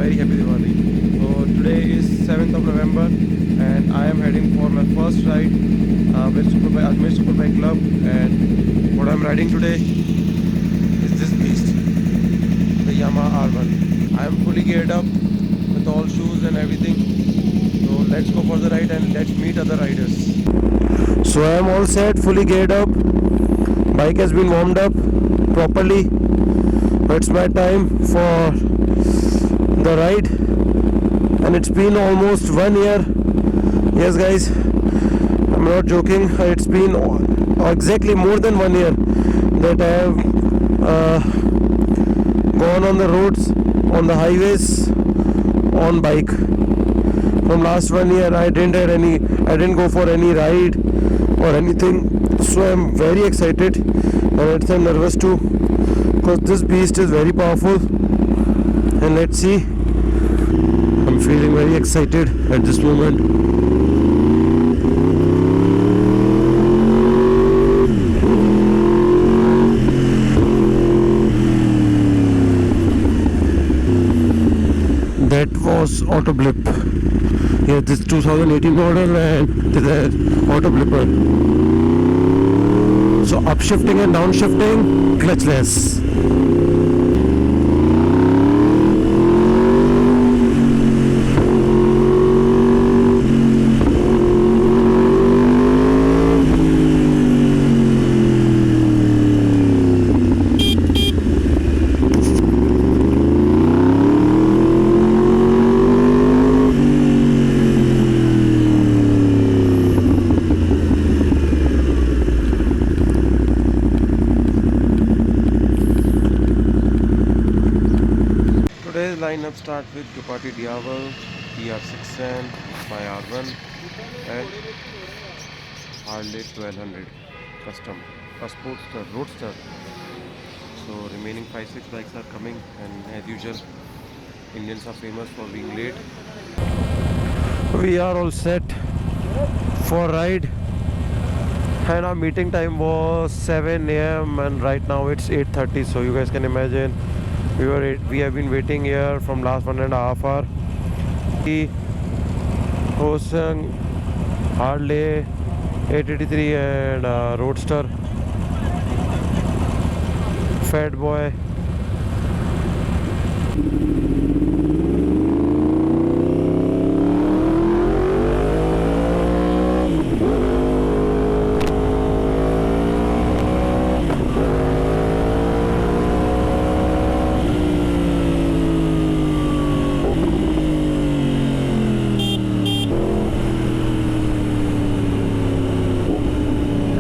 very happy Diwali. So today is 7th of November and I am heading for my first ride with Ajmer Superbike Club, and what I am riding today is this beast, the Yamaha R1. I am fully geared up with all shoes and everything. So let's go for the ride and let's meet other riders. So I am all set, fully geared up. Bike has been warmed up properly. It's my time for the ride, and it's been almost 1 year. Yes guys, I'm not joking, it's been exactly more than 1 year that I have gone on the roads, on the highways, on bike. From last 1 year I didn't go for any ride or anything, so I'm very excited and I'm nervous too, because this beast is very powerful. And let's see, I'm feeling very excited at this moment. That was auto blip. Yeah, this 2018 model and this is auto blipper. So upshifting and downshifting clutchless. Today's lineup starts with Ducati Diavel, TR6N by R1 and Harley 1200 custom, a Sportster, Roadster. So remaining 5-6 bikes are coming, and as usual Indians are famous for being late. We are all set for ride, and our meeting time was 7 a.m. and right now it's 8:30, so you guys can imagine we have been waiting here from last 1.5 hours. Hosung, Harley 883 and Roadster, Fat Boy.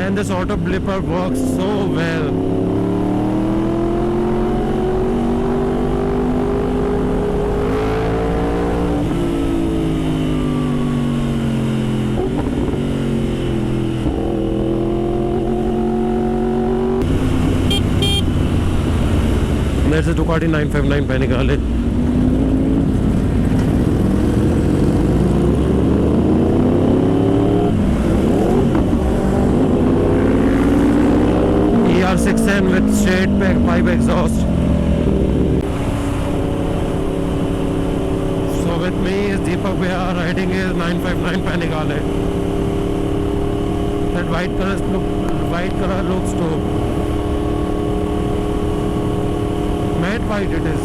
And this auto blipper works so well. There's a Ducati 959 Panigale. TR6N with straight pipe exhaust. So with me is Deepak Bhaiya riding his 959 Panigale. That white color looks too matte white it is.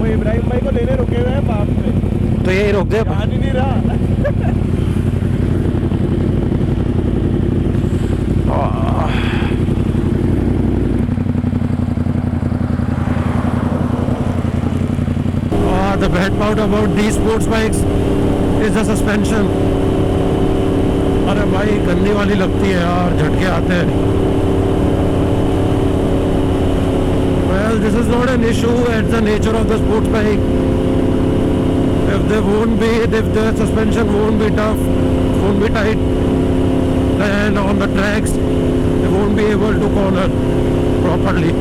Ibrahim भाई को लेने रुके हुए हैं पास में, तो यही रोक दे, ध्यान ही नहीं रहा। The bad part about these sports bikes is the suspension. अरे भाई गंदी वाली लगती है यार, झटके आते हैं. Well, this is not an issue. It's the nature of the sports bike. If the suspension won't be tough, won't be tight, then on the tracks, they won't be able to corner properly.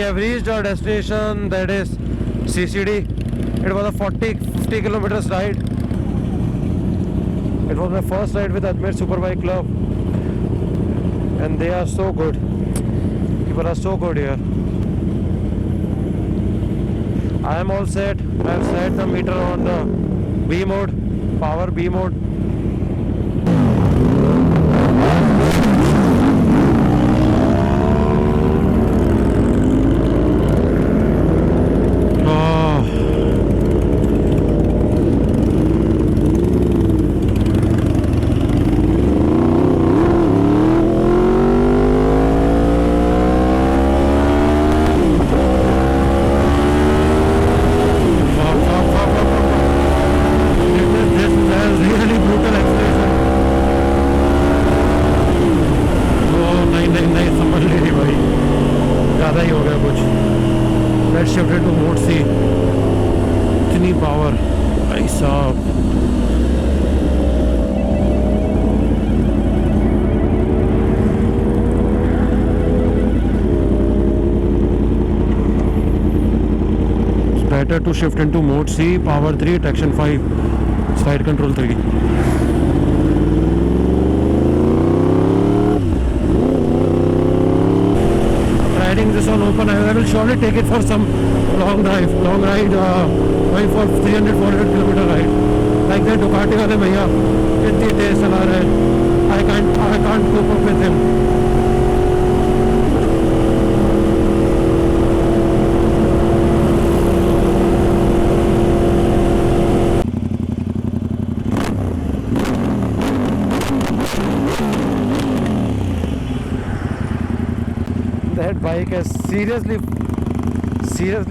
have reached our destination, that is CCD. It was a 50 kilometers ride. It was my first ride with Ajmer Superbike Club, and they are so good. People are so good here. I am all set. I have set the meter on the B mode, power B mode. Shifted to mode C. इतनी power भाई साहब. It's better to shift into mode C, power 3, traction 5, slide control 3. Riding this on open highway, I will surely take it for some long ride, going for 300-400 kilometer ride. Like that Ducati वाले भैया इतनी तेज चला रहे हैं. I can't cope up with him. That bike has seriously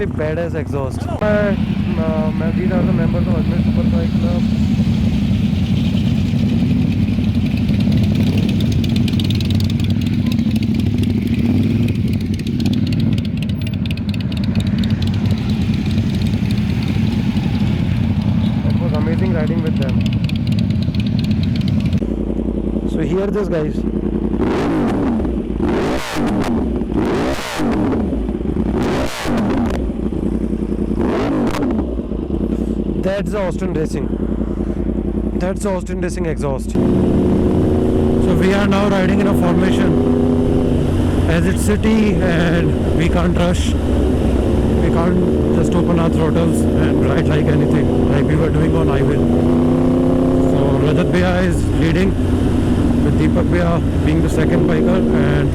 badass exhaust. These are the members of Ajmer Superbike Club. It was amazing riding with them. So hear this, guys. That's the Austin Racing. That's the Austin Racing exhaust. So we are now riding in a formation. As it's city and we can't rush. We can't just open our throttles and ride like anything, like we were doing on highway. So Rajat Bhaiya is leading, with Deepak Bhaiya being the second biker, and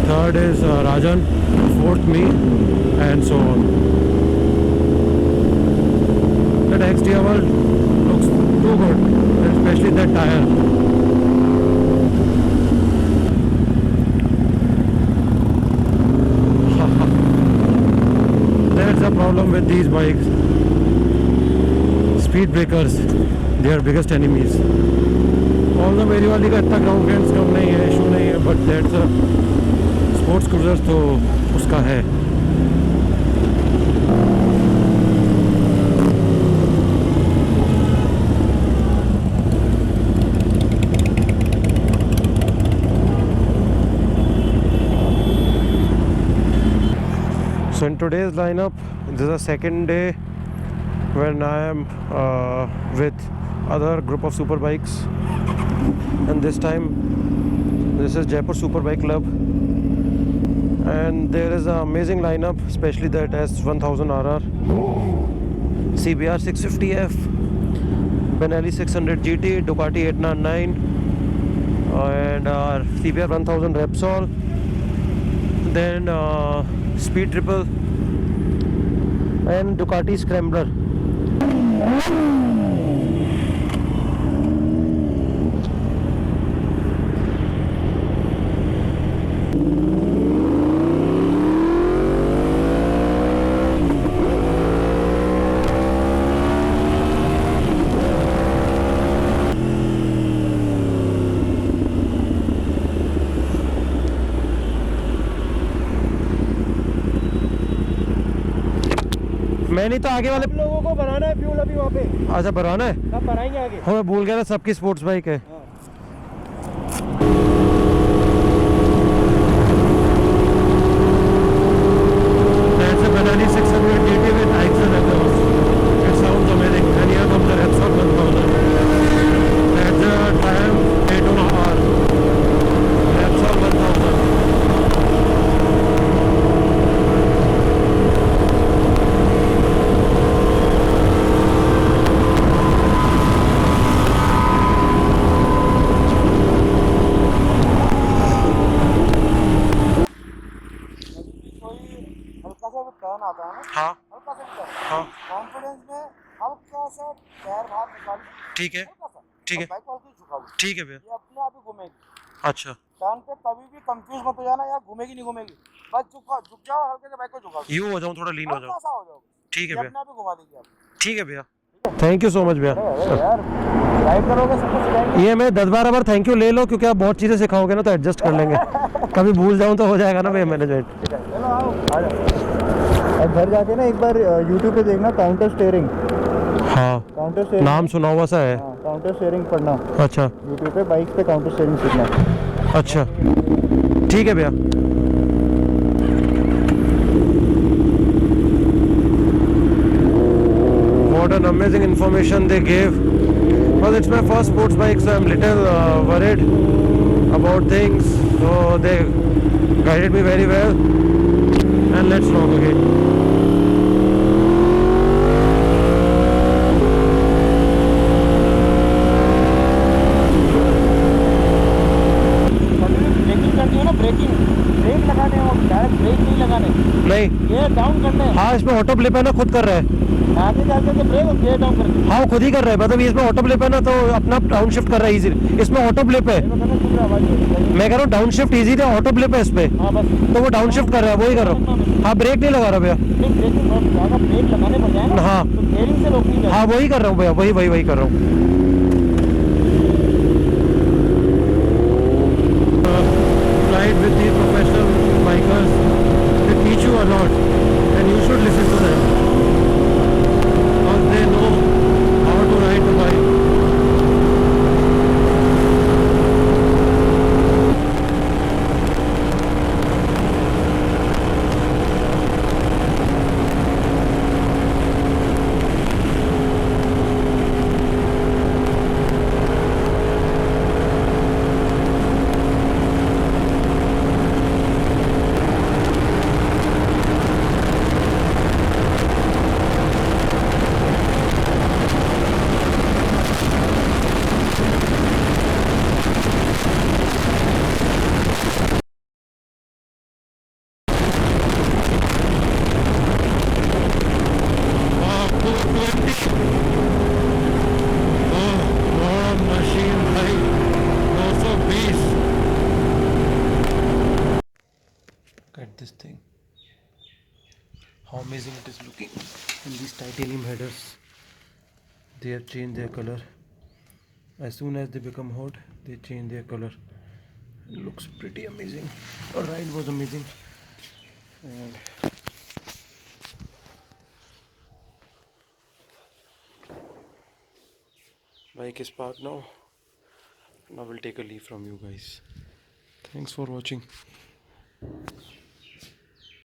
third is Rajan, fourth me, and so on. That XDR looks too good, especially that tire. That's the problem with these bikes. Speed breakers, they are biggest enemies. Although मेरी वाली का इतना ground clearance कम नहीं है, issue नहीं है, but that's a sports cruiser, तो उसका है. So in today's lineup, this is the second day when I am with other group of super bikes, and this time this is Jaipur Superbike Club, and there is an amazing lineup, especially that S1000RR, CBR 650F, Benelli 600 GT, Ducati 899, and CBR 1000 Repsol, then Speed Triple and Ducati Scrambler. मैं नहीं तो आगे वाले लोगों को बनाना है fuel अभी वहाँ पे. अच्छा भरवाना है. सब भराएंगे आगे. हाँ मैं भूल गया था, सबकी स्पोर्ट्स बाइक है. ठीक है हल्का सा, ठीक और है बाइक हल्की झुकाओ, ठीक है भैया। ये अपने आप ही घूमेगी। अच्छा टर्न पे कभी भी कंफ्यूज मत हो जाना यार, घूमेगी नहीं घूमेगी, बस झुक जाओ, हल्के से बाइक को झुकाओ, यूँ हो जाऊँ, थोड़ा लीन हो जाऊँ। हल्का सा हो जाओगे, ठीक है ये भैया अपने आप ही घुमा देगी आप। ठीक है भैया। थैंक यू सो मच भैया। अरे यार राइड करोगे सब कुछ सिखाएंगे। ये मैं 10-12 बार थैंक यू ले लो, क्योंकि आप बहुत चीज़ें सिखाओगे ना तो एडजस्ट कर लेंगे। कभी भूल जाऊँ तो हो जाएगा ना भैया मैनेजमेंट। चलो आओ आ जाओ। अब घर जाके ना एक बार यूट्यूब पे देखना काउंटर स्टीयरिंग, हाँ काउंटर स्टीयरिंग नाम सुना हुआ सा है। हाँ काउंटर स्टीयरिंग पढ़ना अच्छा यूट्यूब पे, बाइक पे काउंटर स्टीयरिंग सीखना। अच्छा ठीक है भैया। What an amazing information they gave. Well, it's my first sports bike, so I'm little worried about things. So they guided me very well. And let's rock again. Breaking करनी है ना, breaking break लगाने हैं, वो direct break नहीं लगाने, नहीं gear down करने हैं। हाँ, इसमें ऑटो ब्लिप है ना, खुद कर रहा है। आगे जाके तो ब्रेक और गियर डाउन करके हाँ वो खुद ही कर रहा है, मतलब ये इसमें ऑटो ब्लिप है ना, तो अपना डाउन शिफ्ट कर रहा है इजी। इसमें ऑटो ब्लिप है, देखो कहना चुप रहा आवाज नहीं। मैं कह रहा हूँ डाउन शिफ्ट इजी था, ऑटो ब्लिप है इस पे, हाँ बस तो वो डाउन शिफ्ट कर रहा है, वही कर रहा हूँ। हाँ ब्रेक नहीं लगा रहा भैया। नहीं, ब्रेकिंग बहुत ज़्यादा ब्रेक लगाने पड़ जाए ना, हाँ तो गियरिंग से रोकनी है। हाँ वही कर रहा हूँ भैया, वही वही वही कर रहा हूँ। Ride with the professional bikers, they teach you a lot and you should listen to them because they know how to ride the bike. At this thing, how amazing it is looking. And these titanium headers, they have changed their color. As soon as they become hot, they change their color. It looks pretty amazing. Our ride was amazing. And bike is parked now. Now we'll take a leave from you guys. Thanks for watching.